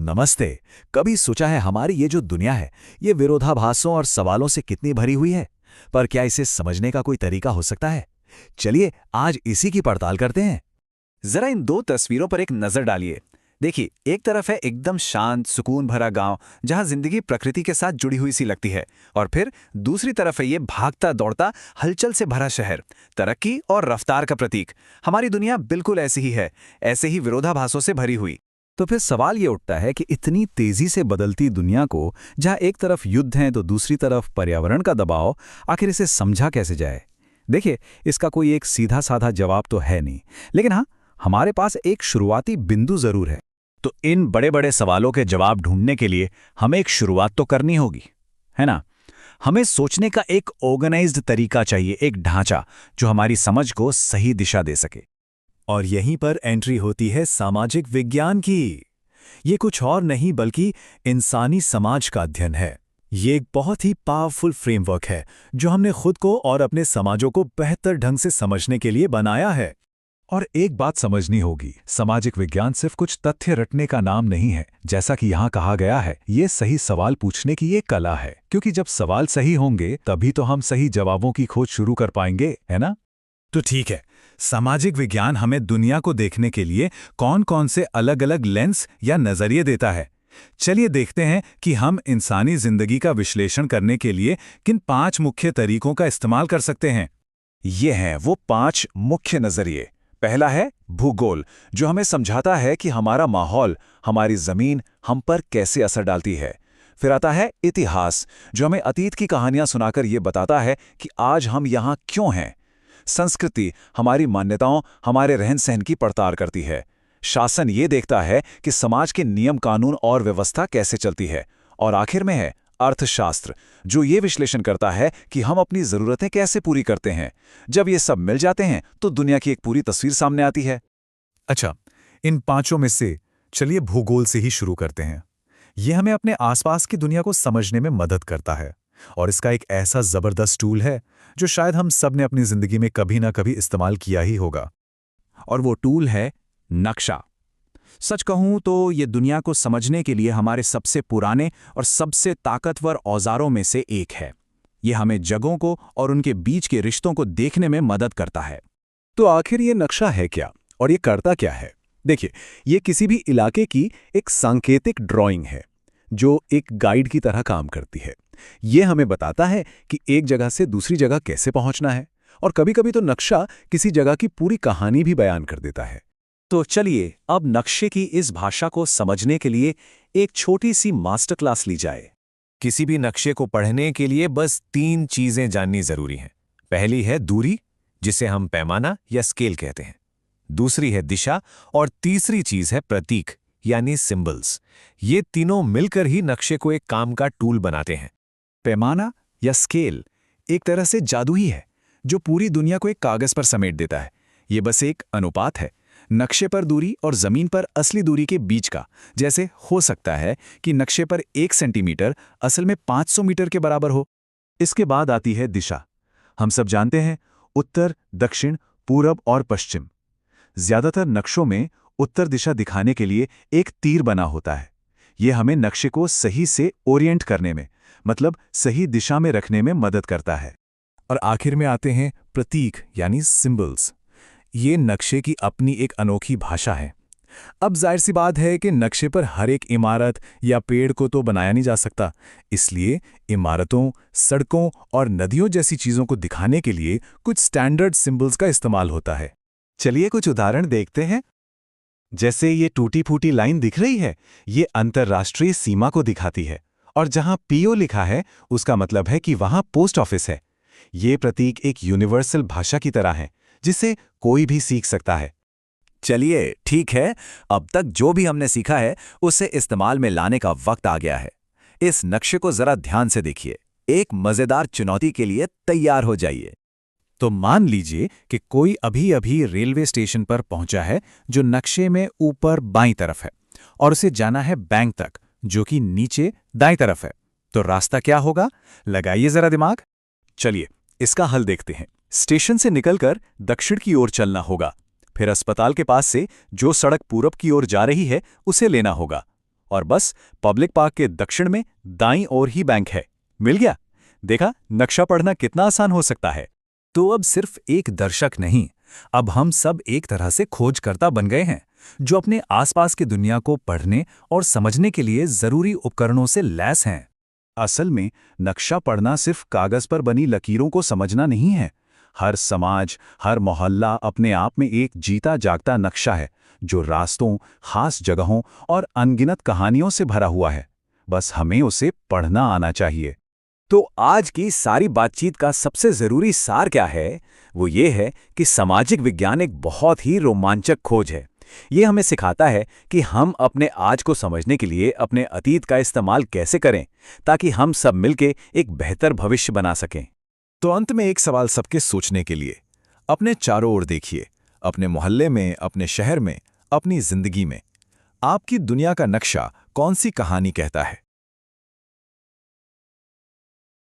नमस्ते। कभी सोचा है हमारी ये जो दुनिया है, ये विरोधाभासों और सवालों से कितनी भरी हुई है? पर क्या इसे समझने का कोई तरीका हो सकता है? चलिए आज इसी की पड़ताल करते हैं। जरा इन दो तस्वीरों पर एक नजर डालिए। देखिए, एक तरफ है एकदम शांत सुकून भरा गांव जहां जिंदगी प्रकृति के साथ जुड़ी हुई सी लगती है, और फिर दूसरी तरफ है ये भागता दौड़ता हलचल से भरा शहर, तरक्की और रफ्तार का प्रतीक। हमारी दुनिया बिल्कुल ऐसी ही है, ऐसे ही विरोधाभासों से भरी हुई। तो फिर सवाल ये उठता है कि इतनी तेजी से बदलती दुनिया को, जहां एक तरफ युद्ध है तो दूसरी तरफ पर्यावरण का दबाव, आखिर इसे समझा कैसे जाए? देखिए, इसका कोई एक सीधा साधा जवाब तो है नहीं, लेकिन हाँ, हमारे पास एक शुरुआती बिंदु जरूर है। तो इन बड़े बड़े सवालों के जवाब ढूंढने के लिए हमें एक शुरुआत तो करनी होगी, है ना? हमें सोचने का एक ऑर्गेनाइज्ड तरीका चाहिए, एक ढांचा जो हमारी समझ को सही दिशा दे सके। और यहीं पर एंट्री होती है सामाजिक विज्ञान की। ये कुछ और नहीं बल्कि इंसानी समाज का अध्ययन है। ये एक बहुत ही पावरफुल फ्रेमवर्क है जो हमने खुद को और अपने समाजों को बेहतर ढंग से समझने के लिए बनाया है। और एक बात समझनी होगी, सामाजिक विज्ञान सिर्फ कुछ तथ्य रटने का नाम नहीं है। जैसा कि यहाँ कहा गया है, ये सही सवाल पूछने की एक कला है, क्योंकि जब सवाल सही होंगे तभी तो हम सही जवाबों की खोज शुरू कर पाएंगे, है ना? तो ठीक है, सामाजिक विज्ञान हमें दुनिया को देखने के लिए कौन कौन से अलग अलग लेंस या नजरिए देता है। चलिए देखते हैं कि हम इंसानी जिंदगी का विश्लेषण करने के लिए किन 5 मुख्य तरीकों का इस्तेमाल कर सकते हैं। ये हैं वो 5 मुख्य नजरिए। पहला है भूगोल, जो हमें समझाता है कि हमारा माहौल, हमारी जमीन हम पर कैसे असर डालती है। फिर आता है इतिहास, जो हमें अतीत की कहानियां सुनाकर ये बताता है कि आज हम यहाँ क्यों हैं। संस्कृति हमारी मान्यताओं, हमारे रहन सहन की पड़ताल करती है। शासन ये देखता है कि समाज के नियम कानून और व्यवस्था कैसे चलती है। और आखिर में है अर्थशास्त्र, जो ये विश्लेषण करता है कि हम अपनी जरूरतें कैसे पूरी करते हैं। जब ये सब मिल जाते हैं तो दुनिया की एक पूरी तस्वीर सामने आती है। अच्छा, इन 5 में से चलिए भूगोल से ही शुरू करते हैं। यह हमें अपने आसपास की दुनिया को समझने में मदद करता है, और इसका एक ऐसा जबरदस्त टूल है जो शायद हम सब ने अपनी जिंदगी में कभी ना कभी इस्तेमाल किया ही होगा। और वो टूल है नक्शा। सच कहूं तो ये दुनिया को समझने के लिए हमारे सबसे पुराने और सबसे ताकतवर औजारों में से एक है। ये हमें जगहों को और उनके बीच के रिश्तों को देखने में मदद करता है। तो आखिर ये नक्शा है क्या और ये करता क्या है? देखिए, ये किसी भी इलाके की एक सांकेतिक ड्राइंग है जो एक गाइड की तरह काम करती है। ये हमें बताता है कि एक जगह से दूसरी जगह कैसे पहुंचना है, और कभी-कभी तो नक्शा किसी जगह की पूरी कहानी भी बयान कर देता है। तो चलिए अब नक्शे की इस भाषा को समझने के लिए एक छोटी सी मास्टर क्लास ली जाए। किसी भी नक्शे को पढ़ने के लिए बस 3 चीजें जाननी जरूरी हैं। पहली है दूरी, जिसे हम पैमाना या स्केल कहते हैं। दूसरी है दिशा, और तीसरी चीज है प्रतीक यानी सिंबल्स। ये तीनों मिलकर ही नक्शे को एक काम का टूल बनाते हैं। पैमाना या स्केल एक तरह से जादू ही है जो पूरी दुनिया को एक कागज पर समेट देता है। ये बस एक अनुपात है, नक्शे पर दूरी और जमीन पर असली दूरी के बीच का। जैसे हो सकता है कि नक्शे पर 1 सेंटीमीटर असल में 500 मीटर के बराबर हो। इसके बाद आती है दिशा। हम सब जानते हैं, उत्तर, दक्षिण, पूरब और पश्चिम। ज्यादातर नक्शों में उत्तर दिशा दिखाने के लिए एक तीर बना होता है। यह हमें नक्शे को सही से ओरिएंट करने में, मतलब सही दिशा में रखने में मदद करता है। और आखिर में आते हैं प्रतीक यानी सिंबल्स। ये नक्शे की अपनी एक अनोखी भाषा है। अब जाहिर सी बात है कि नक्शे पर हर एक इमारत या पेड़ को तो बनाया नहीं जा सकता, इसलिए इमारतों, सड़कों और नदियों जैसी चीजों को दिखाने के लिए कुछ स्टैंडर्ड सिंबल्स का इस्तेमाल होता है। चलिए कुछ उदाहरण देखते हैं। जैसे ये टूटी फूटी लाइन दिख रही है, ये अंतर्राष्ट्रीय सीमा को दिखाती है, और जहां पीओ लिखा है उसका मतलब है कि वहां पोस्ट ऑफिस है। ये प्रतीक एक यूनिवर्सल भाषा की तरह है जिसे कोई भी सीख सकता है। चलिए ठीक है, अब तक जो भी हमने सीखा है उसे इस्तेमाल में लाने का वक्त आ गया है। इस नक्शे को जरा ध्यान से देखिए। एक मजेदार चुनौती के लिए तैयार हो जाइए। तो मान लीजिए कि कोई अभी-अभी रेलवे स्टेशन पर पहुंचा है जो नक्शे में ऊपर बाईं तरफ है, और उसे जाना है बैंक तक जो कि नीचे दाईं तरफ है। तो रास्ता क्या होगा? लगाइए जरा दिमाग। चलिए इसका हल देखते हैं। स्टेशन से निकलकर दक्षिण की ओर चलना होगा, फिर अस्पताल के पास से जो सड़क पूरब की ओर जा रही है उसे लेना होगा, और बस पब्लिक पार्क के दक्षिण में दाईं ओर ही बैंक है। मिल गया? देखा, नक्शा पढ़ना कितना आसान हो सकता है। तो अब सिर्फ एक दर्शक नहीं, अब हम सब एक तरह से खोजकर्ता बन गए हैं, जो अपने आसपास की दुनिया को पढ़ने और समझने के लिए जरूरी उपकरणों से लैस हैं। असल में नक्शा पढ़ना सिर्फ कागज पर बनी लकीरों को समझना नहीं है। हर समाज, हर मोहल्ला अपने आप में एक जीता जागता नक्शा है, जो रास्तों, खास जगहों और अनगिनत कहानियों से भरा हुआ है। बस हमें उसे पढ़ना आना चाहिए। तो आज की सारी बातचीत का सबसे जरूरी सार क्या है? वो ये है कि सामाजिक विज्ञान एक बहुत ही रोमांचक खोज है। ये हमें सिखाता है कि हम अपने आज को समझने के लिए अपने अतीत का इस्तेमाल कैसे करें, ताकि हम सब मिलके एक बेहतर भविष्य बना सकें। तो अंत में एक सवाल सबके सोचने के लिए। अपने चारों ओर देखिए, अपने मोहल्ले में, अपने शहर में, अपनी जिंदगी में। आपकी दुनिया का नक्शा कौन सी कहानी कहता है?